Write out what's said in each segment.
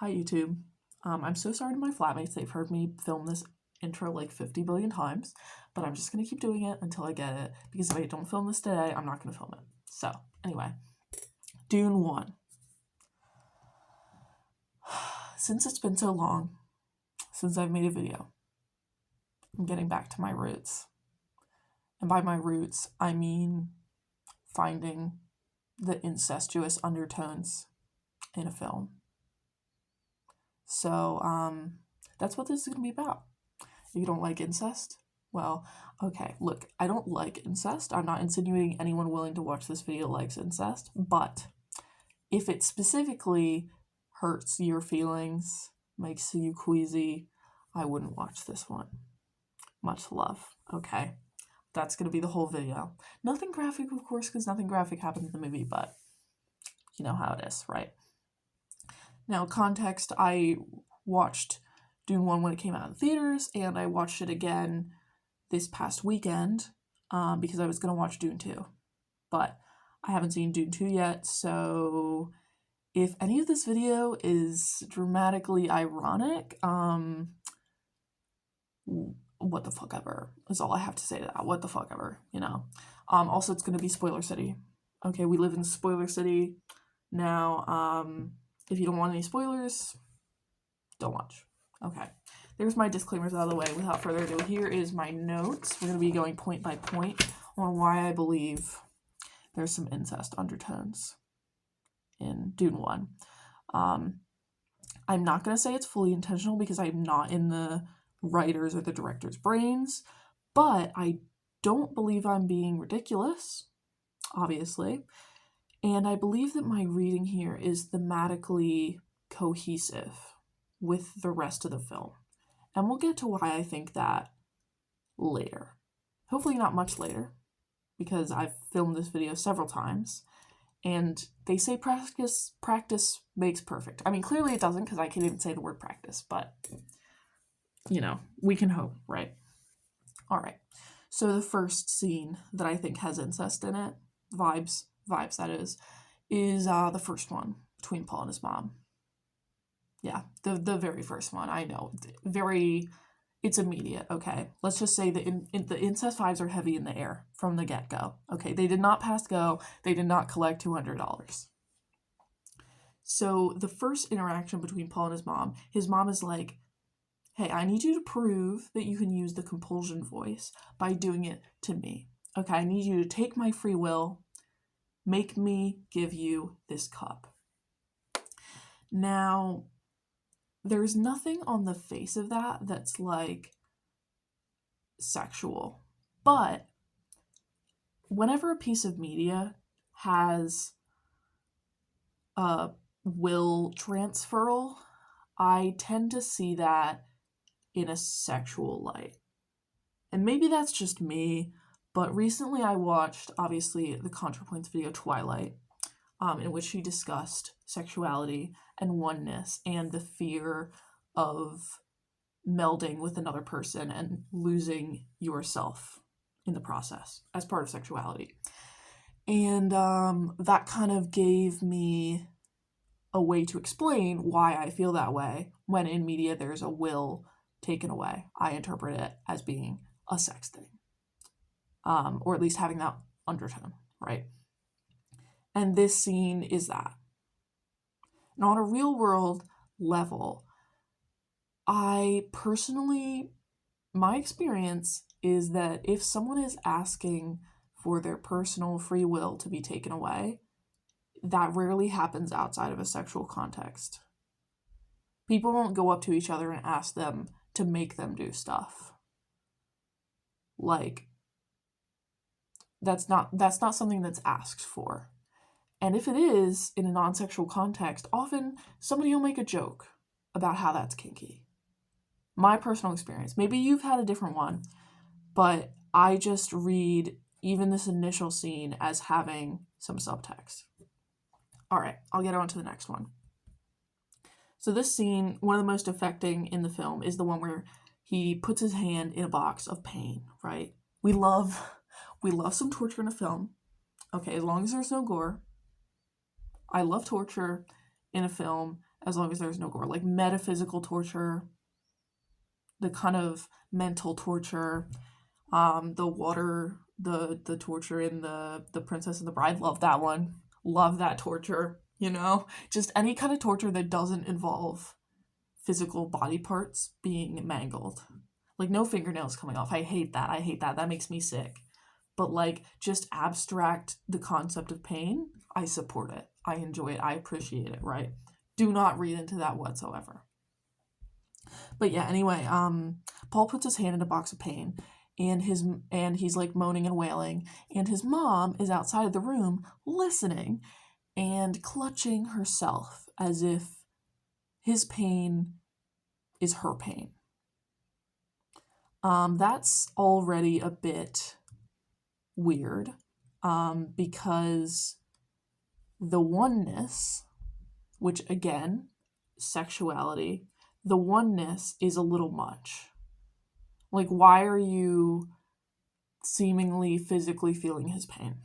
Hi, YouTube. I'm so sorry to my flatmates. They've heard me film this intro like 50 billion times, but I'm just going to keep doing it until I get it, because if I don't film this today, I'm not going to film it. So, anyway, Dune 1. Since it's been so long since I've made a video, I'm getting back to my roots. And by my roots, I mean finding the incestuous undertones in a film. So, that's what this is going to be about. If you don't like incest, well, okay, look, I don't like incest. I'm not insinuating anyone willing to watch this video likes incest, but if it specifically hurts your feelings, makes you queasy, I wouldn't watch this one. Much love, okay? That's going to be the whole video. Nothing graphic, of course, because nothing graphic happened in the movie, but you know how it is, right? Now, context, I watched Dune 1 when it came out in theaters, and I watched it again this past weekend because I was going to watch Dune 2. But I haven't seen Dune 2 yet, so if any of this video is dramatically ironic, what the fuck ever is all I have to say to that. What the fuck ever, you know? Also, it's going to be Spoiler City. Okay, we live in Spoiler City now. If you don't want any spoilers, don't watch. Okay, there's my disclaimers out of the way. Without further ado, here is my notes. We're going to be going point by point on why I believe there's some incest undertones in Dune 1. I'm not going to say it's fully intentional because I'm not in the writer's or the director's brains, but I don't believe I'm being ridiculous, obviously. And I believe that my reading here is thematically cohesive with the rest of the film. And we'll get to why I think that later. Hopefully not much later, because I've filmed this video several times. And they say practice makes perfect. I mean, clearly it doesn't, because I can't even say the word practice, but, you know, we can hope, right? All right. So the first scene that I think has incest in it, vibes that is the first one between Paul and his mom. Yeah, the very first one. I know, it's immediate. Okay, let's just say that the incest vibes are heavy in the air from the get-go. Okay, they did not pass go. They did not collect $200. So the first interaction between Paul and his mom is like, hey, I need you to prove that you can use the compulsion voice by doing it to me. Okay, I need you to take my free will, make me give you this cup. Now, there's nothing on the face of that that's like sexual, but whenever a piece of media has a will transferal, I tend to see that in a sexual light. And maybe that's just me, but recently I watched, obviously, the ContraPoints video Twilight, in which she discussed sexuality and oneness and the fear of melding with another person and losing yourself in the process as part of sexuality. And that kind of gave me a way to explain why I feel that way when in media there's a will taken away. I interpret it as being a sex thing, or at least having that undertone, right? And this scene is that. And on a real world level, I personally, my experience is that if someone is asking for their personal free will to be taken away, that rarely happens outside of a sexual context. People don't go up to each other and ask them to make them do stuff. Like, that's not something that's asked for. And if it is in a non-sexual context, often somebody will make a joke about how that's kinky. My personal experience. Maybe you've had a different one, but I just read even this initial scene as having some subtext. All right, I'll get on to the next one. So this scene, one of the most affecting in the film, is the one where he puts his hand in a box of pain, right? We love some torture in a film. Okay, as long as there's no gore. I love torture in a film as long as there's no gore. Like metaphysical torture, the kind of mental torture, the water, the torture in the Princess and the Bride. Love that one. Love that torture. Just any kind of torture that doesn't involve physical body parts being mangled. Like no fingernails coming off. I hate that. That makes me sick. But like just abstract the concept of pain, I support it. I enjoy it. I appreciate it, right? Do not read into that whatsoever. But yeah, anyway, Paul puts his hand in a box of pain, and he's like moaning and wailing, and his mom is outside of the room listening and clutching herself as if his pain is her pain. That's already a bit weird, because the oneness, which again, sexuality, the oneness is a little much. Like, why are you seemingly physically feeling his pain?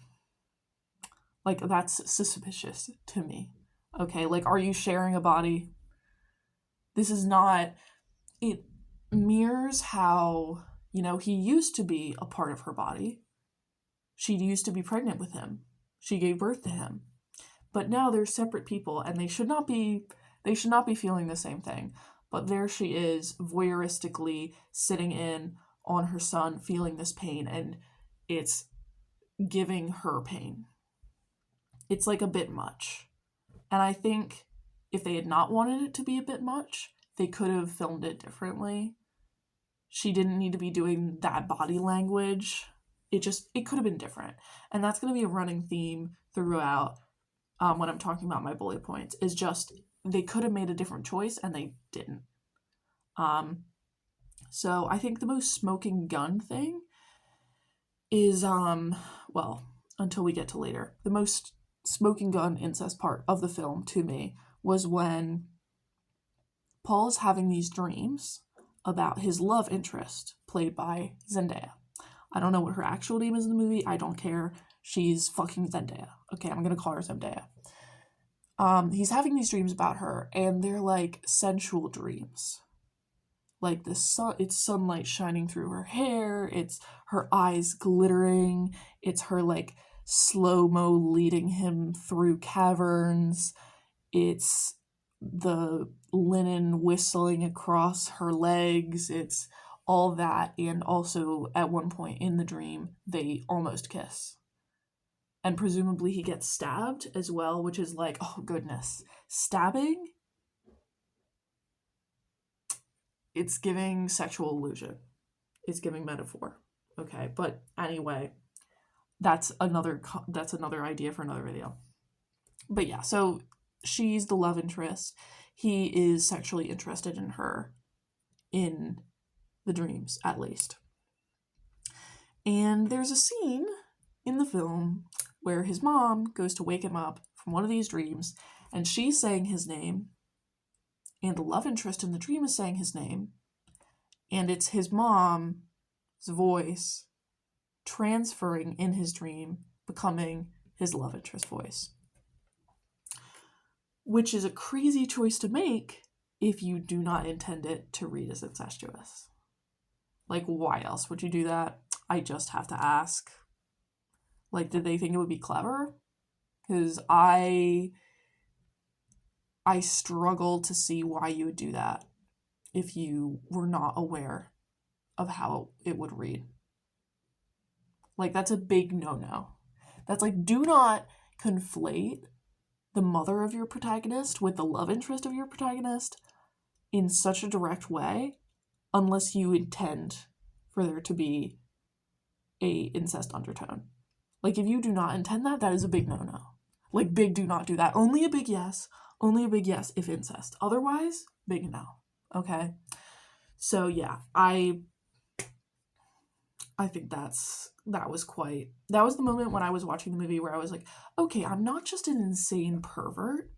Like, that's suspicious to me. Okay, like, are you sharing a body? This is not... It mirrors how, he used to be a part of her body. She used to be pregnant with him. She gave birth to him. But now they're separate people, and they should not be feeling the same thing. But there she is, voyeuristically sitting in on her son, feeling this pain, and it's giving her pain. It's like a bit much. And I think if they had not wanted it to be a bit much, they could have filmed it differently. She didn't need to be doing that body language. It could have been different. And that's going to be a running theme throughout when I'm talking about my bullet points, is just they could have made a different choice and they didn't. So I think the most smoking gun thing is, well, until we get to later, the most smoking gun incest part of the film to me was when Paul is having these dreams about his love interest, played by Zendaya. I don't know what her actual name is in the movie. I don't care. She's fucking Zendaya. Okay, I'm gonna call her Zendaya. He's having these dreams about her, and they're like sensual dreams. Like it's sunlight shining through her hair, it's her eyes glittering, it's her like slow-mo leading him through caverns, it's the linen whistling across her legs, it's all that, and also at one point in the dream, they almost kiss. And presumably he gets stabbed as well, which is like, oh goodness. Stabbing? It's giving sexual illusion. It's giving metaphor. Okay, but anyway, that's another idea for another video. But yeah, so she's the love interest. He is sexually interested in her, in the dreams, at least. And there's a scene in the film where his mom goes to wake him up from one of these dreams, and she's saying his name, and the love interest in the dream is saying his name, and it's his mom's voice transferring in his dream, becoming his love interest voice. Which is a crazy choice to make if you do not intend it to read as incestuous. Like, why else would you do that? I just have to ask. Like, did they think it would be clever? Because I struggle to see why you would do that if you were not aware of how it would read. Like, that's a big no-no. That's like, do not conflate the mother of your protagonist with the love interest of your protagonist in such a direct way unless you intend for there to be a incest undertone. Like, if you do not intend that, that is a big no-no. Like, big do not do that. Only a big yes if incest. Otherwise, big no. Okay? So, yeah, I think that was the moment when I was watching the movie where I was like, okay, I'm not just an insane pervert.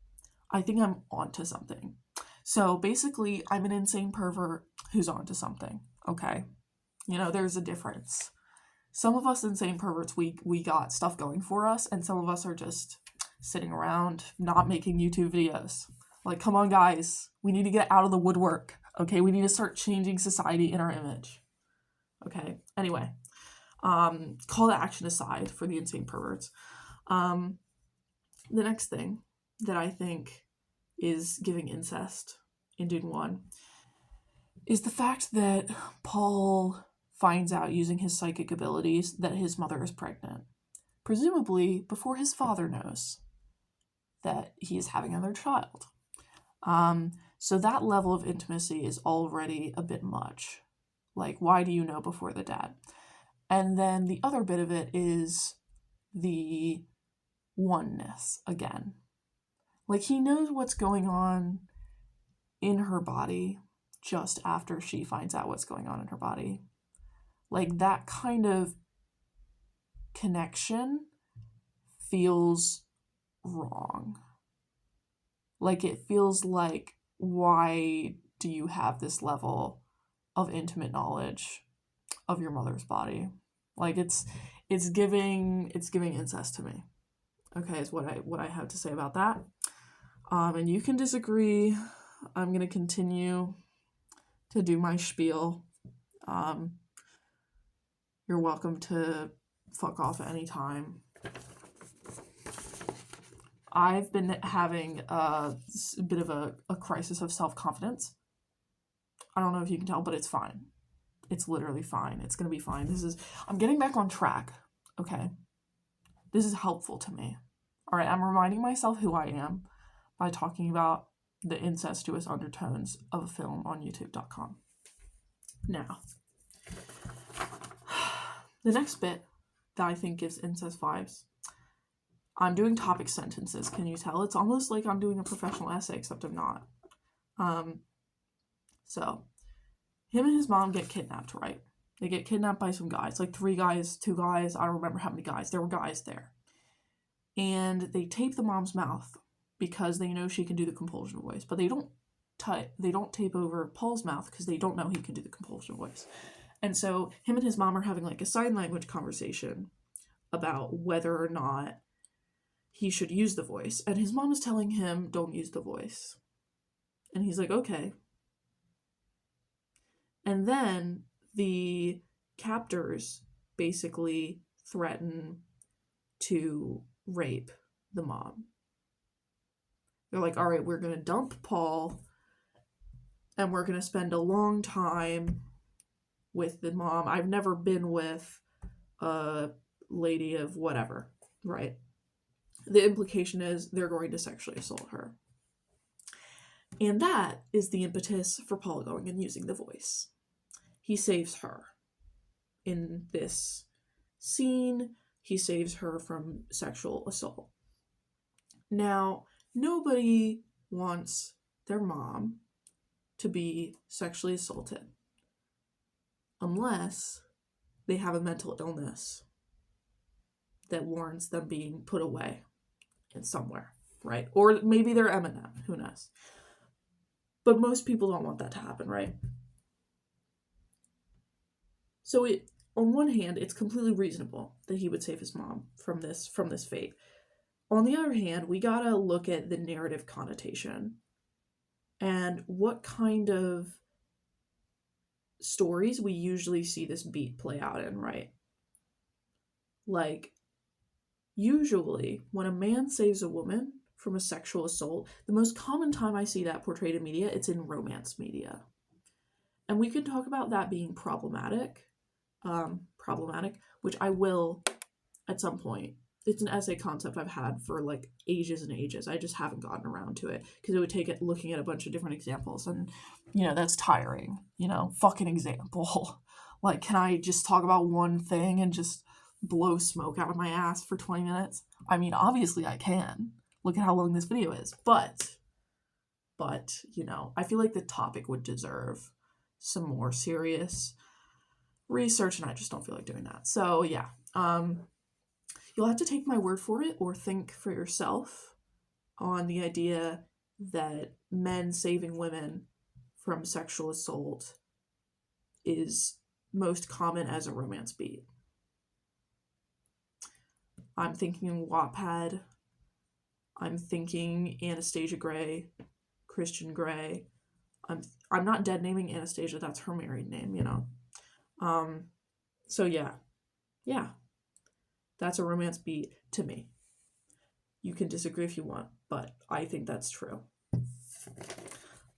I think I'm onto something. So, basically, I'm an insane pervert who's onto something. Okay? There's a difference. Some of us insane perverts, we got stuff going for us, and some of us are just sitting around not making YouTube videos. Like, come on, guys. We need to get out of the woodwork. Okay, we need to start changing society in our image. Okay, anyway. Call to action aside for the insane perverts. The next thing that I think is giving incest in Dune 1 is the fact that Paul finds out using his psychic abilities that his mother is pregnant. Presumably before his father knows that he is having another child. So that level of intimacy is already a bit much. Like, why do you know before the dad? And then the other bit of it is the oneness again. Like, he knows what's going on in her body just after she finds out what's going on in her body. Like, that kind of connection feels wrong. Like, it feels like, why do you have this level of intimate knowledge of your mother's body? Like, it's giving incest to me. Okay, is what I have to say about that. And you can disagree. I'm gonna continue to do my spiel. You're welcome to fuck off at any time. I've been having a bit of a crisis of self-confidence. I don't know if you can tell, but it's fine. It's literally fine. It's gonna be fine. I'm getting back on track, okay? This is helpful to me. All right, I'm reminding myself who I am by talking about the incestuous undertones of a film on youtube.com. Now, the next bit that I think gives incest vibes, I'm doing topic sentences. Can you tell? It's almost like I'm doing a professional essay, except I'm not. So, him and his mom get kidnapped, right? They get kidnapped by some guys, like 3 guys, 2 guys, I don't remember how many guys. There were guys there. And they tape the mom's mouth because they know she can do the compulsion voice, but they don't tape over Paul's mouth because they don't know he can do the compulsion voice. And so him and his mom are having like a sign language conversation about whether or not he should use the voice. And his mom is telling him, don't use the voice. And he's like, okay. And then the captors basically threaten to rape the mom. They're like, all right, we're going to dump Paul and we're going to spend a long time with the mom. I've never been with a lady of whatever, right? The implication is they're going to sexually assault her. And that is the impetus for Paul going and using the voice. He saves her in this scene. He saves her from sexual assault. Now, nobody wants their mom to be sexually assaulted unless they have a mental illness that warrants them being put away in somewhere, right? Or maybe they're Eminem, who knows? But most people don't want that to happen, right? So on one hand, it's completely reasonable that he would save his mom from this fate. On the other hand, we gotta look at the narrative connotation and what kind of stories we usually see this beat play out in, right? Like, usually, when a man saves a woman from a sexual assault, the most common time I see that portrayed in media, it's in romance media. And we can talk about that being problematic, which I will at some point. It's an essay concept I've had for like ages and ages. I just haven't gotten around to it because it would take it looking at a bunch of different examples, and that's tiring. Fucking example. Like, can I just talk about one thing and just blow smoke out of my ass for 20 minutes? I mean, obviously I can. Look at how long this video is. But I feel like the topic would deserve some more serious research, and I just don't feel like doing that. So yeah, you'll have to take my word for it or think for yourself on the idea that men saving women from sexual assault is most common as a romance beat. I'm thinking Wattpad. I'm thinking Anastasia Gray. Christian Grey. I'm not dead naming Anastasia, that's her married name, you know. So yeah. That's a romance beat to me. You can disagree if you want, but I think that's true.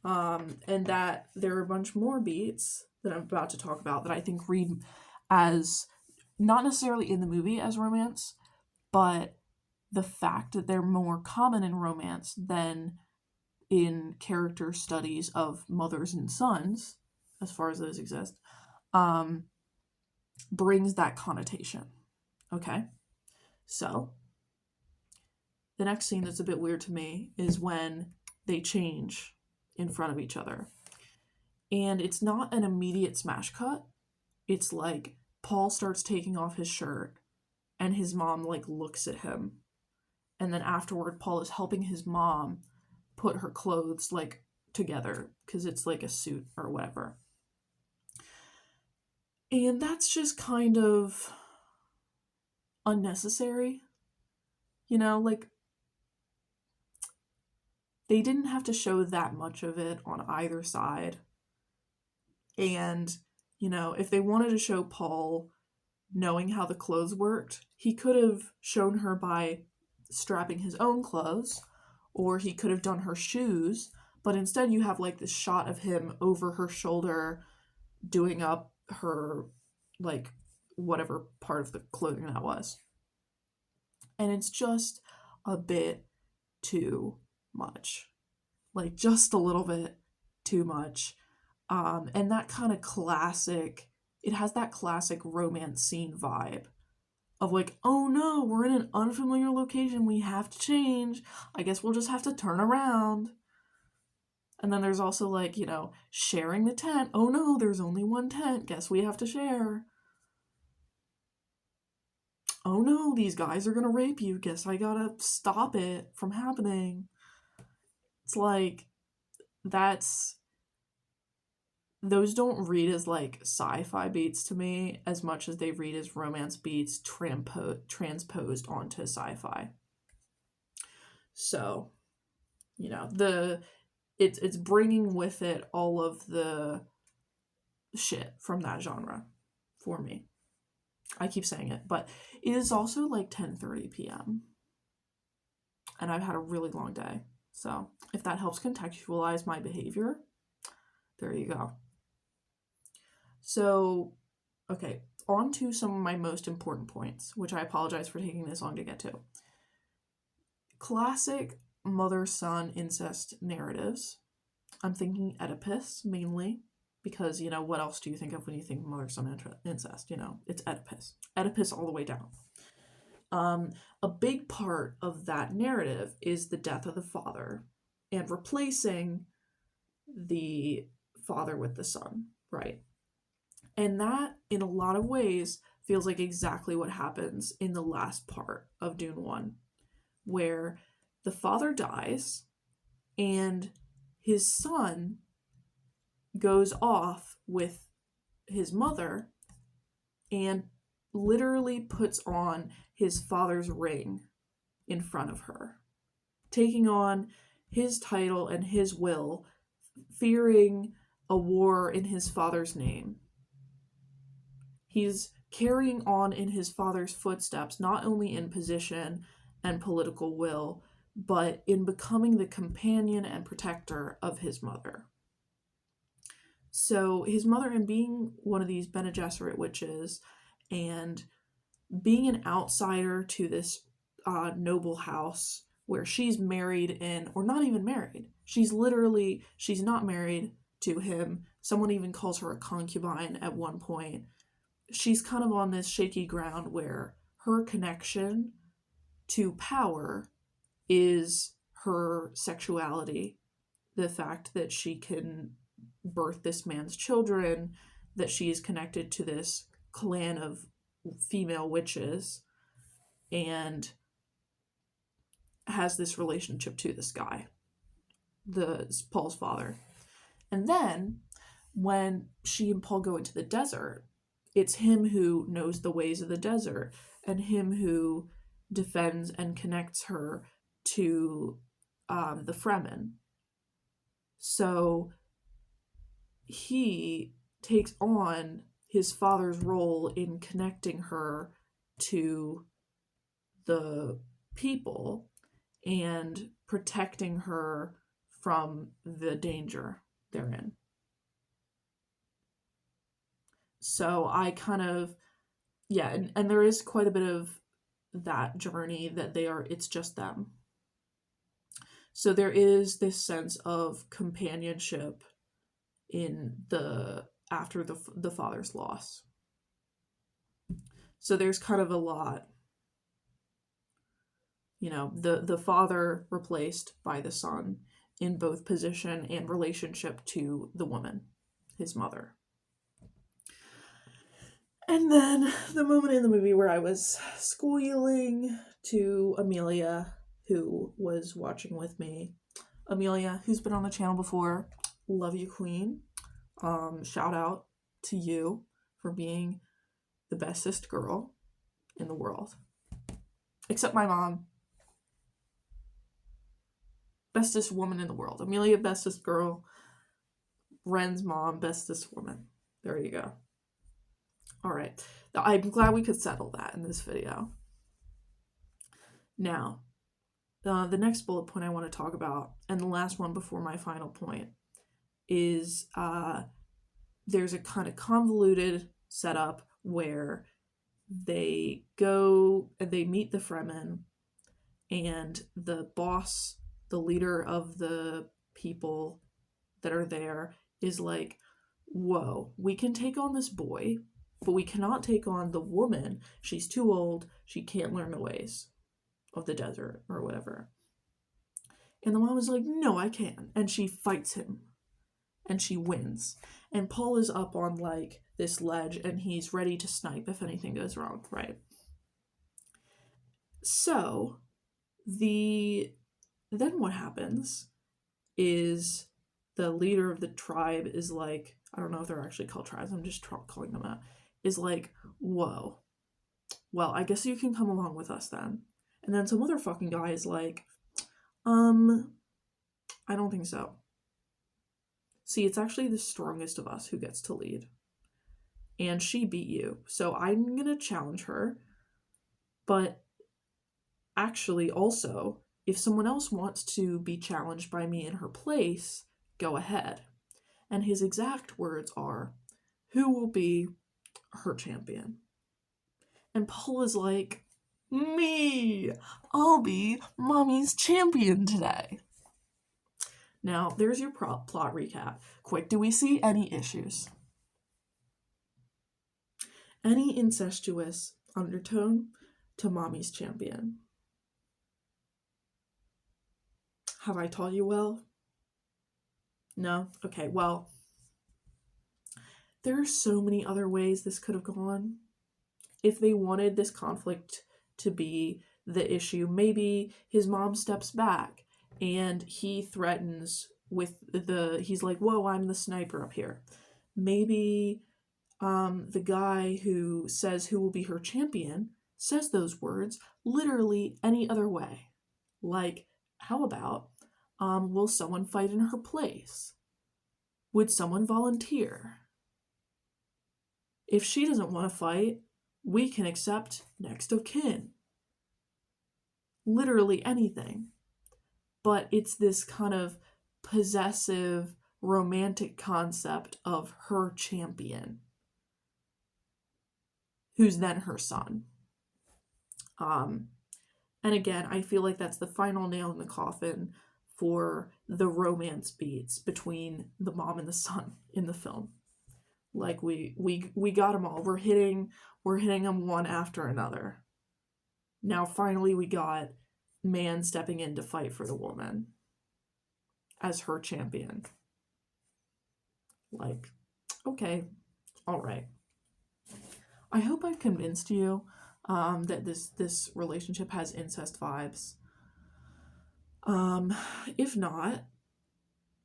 And that there are a bunch more beats that I'm about to talk about that I think read as not necessarily in the movie as romance, but the fact that they're more common in romance than in character studies of mothers and sons, as far as those exist, brings that connotation. Okay? So, the next scene that's a bit weird to me is when they change in front of each other. And it's not an immediate smash cut. It's like Paul starts taking off his shirt and his mom like looks at him. And then afterward, Paul is helping his mom put her clothes like together because it's like a suit or whatever. And that's just kind of unnecessary. You know, like they didn't have to show that much of it on either side. And, you know, if they wanted to show Paul knowing how the clothes worked, he could have shown her by strapping his own clothes, or he could have done her shoes, but instead you have like this shot of him over her shoulder doing up her, like, whatever part of the clothing that was. And it's just a bit too much. Like, just a little bit too much. And that kind of classic, it has that classic romance scene vibe of like, oh no, we're in an unfamiliar location, we have to change. I guess we'll just have to turn around. And then there's also like, you know, sharing the tent. Oh no, there's only one tent. Guess we have to share. Oh no, these guys are gonna rape you. Guess I gotta stop it from happening. It's like, those don't read as like sci-fi beats to me as much as they read as romance beats transposed onto sci-fi. So, you know, it's bringing with it all of the shit from that genre for me. I keep saying it, but it is also like 10:30 p.m. and I've had a really long day. So, if that helps contextualize my behavior, there you go. So, okay, on to some of my most important points, which I apologize for taking this long to get to. Classic mother-son incest narratives. I'm thinking Oedipus, mainly, because, you know, what else do you think of when you think mother-son incest? You know, it's Oedipus. Oedipus all the way down. A big part of that narrative is the death of the father and replacing the father with the son, right? And that, in a lot of ways, feels like exactly what happens in the last part of Dune 1, where the father dies and his son goes off with his mother and literally puts on his father's ring in front of her, taking on his title and his will, fearing a war in his father's name. He's carrying on in his father's footsteps, not only in position and political will, but in becoming the companion and protector of his mother. So his mother, and being one of these Bene Gesserit witches and being an outsider to this noble house where she's married in, or not even married, she's not married to him. Someone even calls her a concubine at one point. She's kind of on this shaky ground where her connection to power is her sexuality, the fact that she can birth this man's children, that she is connected to this clan of female witches, and has this relationship to this guy, Paul's father. And then when she and Paul go into the desert, it's him who knows the ways of the desert and him who defends and connects her to the Fremen. So he takes on his father's role in connecting her to the people and protecting her from the danger they're in. So I kind of, yeah, and there is quite a bit of that journey that it's just them. So there is this sense of companionship in the after the father's loss. So there's kind of a lot, the father replaced by the son in both position and relationship to the woman, his mother. And then the moment in the movie where I was squealing to Amelia, who was watching with me. Amelia, who's been on the channel before, love you, queen. Shout out to you for being the bestest girl in the world. Except my mom. Bestest woman in the world. Amelia, bestest girl. Ren's mom, bestest woman. There you go. All right. I'm glad we could settle that in this video. Now, the next bullet point I want to talk about, and the last one before my final point, is there's a kind of convoluted setup where they go and they meet the Fremen, and the boss, the leader of the people that are there, is like, whoa, we can take on this boy, but we cannot take on the woman. She's too old. She can't learn the ways of the desert or whatever. And the mom is like, no, I can. And she fights him. And she wins. And Paul is up on like this ledge and he's ready to snipe if anything goes wrong, right? So then what happens is the leader of the tribe is like, I don't know if they're actually called tribes, I'm just calling them out, is like, whoa, well, I guess you can come along with us then. And then some other fucking guy is like, I don't think so. See, it's actually the strongest of us who gets to lead. And she beat you. So I'm going to challenge her. But actually, also, if someone else wants to be challenged by me in her place, go ahead. And his exact words are, who will be her champion? And Paul is like, me! I'll be mommy's champion today. Now, there's your plot recap. Quick, do we see any issues? Any incestuous undertone to mommy's champion? Have I taught you well? No? Okay, well, there are so many other ways this could have gone. If they wanted this conflict to be the issue, maybe his mom steps back and he threatens with he's like, whoa, I'm the sniper up here. Maybe the guy who says who will be her champion says those words literally any other way. Like, how about, will someone fight in her place? Would someone volunteer? If she doesn't want to fight, we can accept next of kin. Literally anything. But it's this kind of possessive, romantic concept of her champion, who's then her son. And again, I feel like that's the final nail in the coffin for the romance beats between the mom and the son in the film. Like we got them all. We're hitting them one after another. Now finally we got man stepping in to fight for the woman as her champion. Like, okay, all right. I hope I've convinced you that this relationship has incest vibes. If not,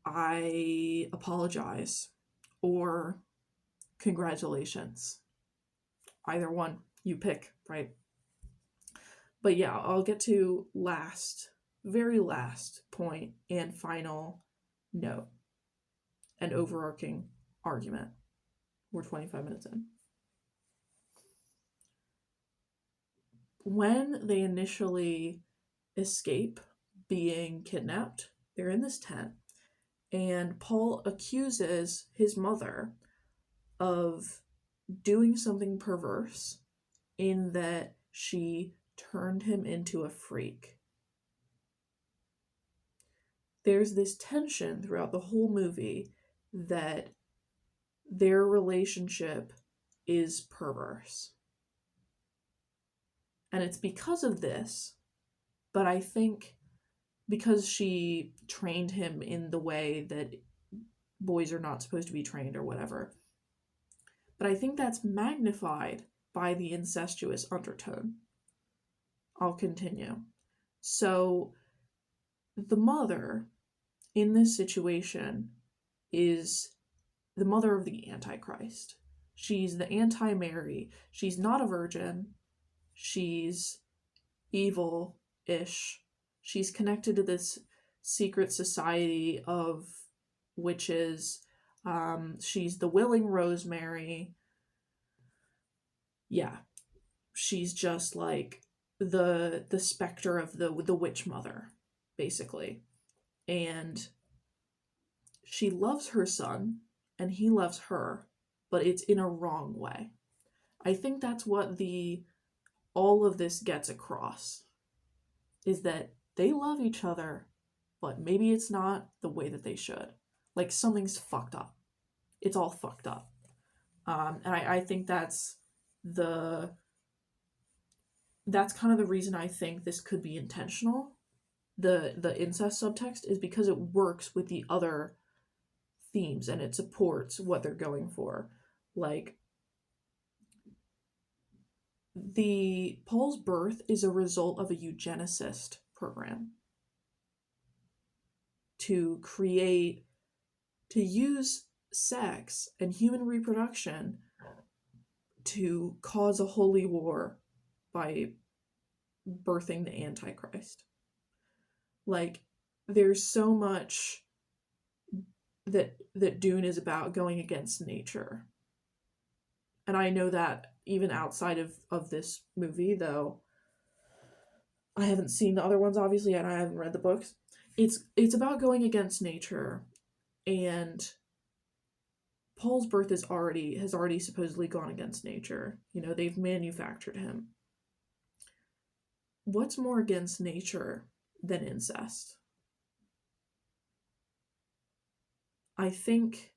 I apologize, or congratulations. Either one, you pick, right? But yeah, I'll get to very last point and final note. an overarching argument. We're 25 minutes in. When they initially escape being kidnapped, they're in this tent, and Paul accuses his mother of doing something perverse in that she turned him into a freak. There's this tension throughout the whole movie that their relationship is perverse. And it's because of this, but I think because she trained him in the way that boys are not supposed to be trained or whatever. But I think that's magnified by the incestuous undertone. I'll continue. So, the mother in this situation is the mother of the Antichrist. She's the anti-Mary. She's not a virgin. She's evil-ish. She's connected to this secret society of witches. She's the willing Rosemary. Yeah, she's just like the specter of the witch mother, basically. And she loves her son, and he loves her, but it's in a wrong way. I think that's what all of this gets across, is that they love each other, but maybe it's not the way that they should. Like, something's fucked up. It's all fucked up. And I think that's kind of the reason I think this could be intentional. The incest subtext is because it works with the other themes and it supports what they're going for. Like, Paul's birth is a result of a eugenicist program to use sex and human reproduction to cause a holy war by birthing the Antichrist. Like, there's so much that Dune is about going against nature. And I know that even outside of this movie, though I haven't seen the other ones, obviously, and I haven't read the books, it's about going against nature. And Paul's birth has already supposedly gone against nature. You know, they've manufactured him. What's more against nature than incest? I think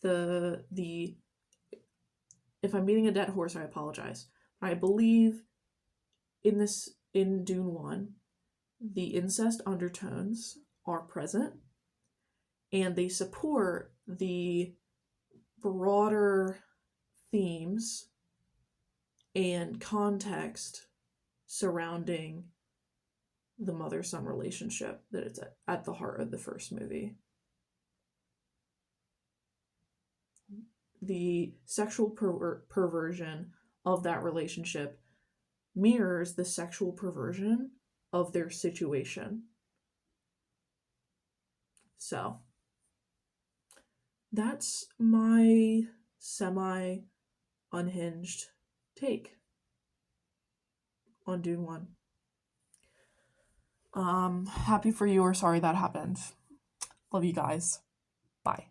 the if I'm beating a dead horse, I apologize. I believe in Dune 1, the incest undertones are present, and they support the broader themes and context surrounding the mother-son relationship that it's at the heart of the first movie. The sexual perversion of that relationship mirrors the sexual perversion of their situation. So, that's my semi-unhinged take on Dune 1. Happy for you, or sorry that happened. Love you guys. Bye.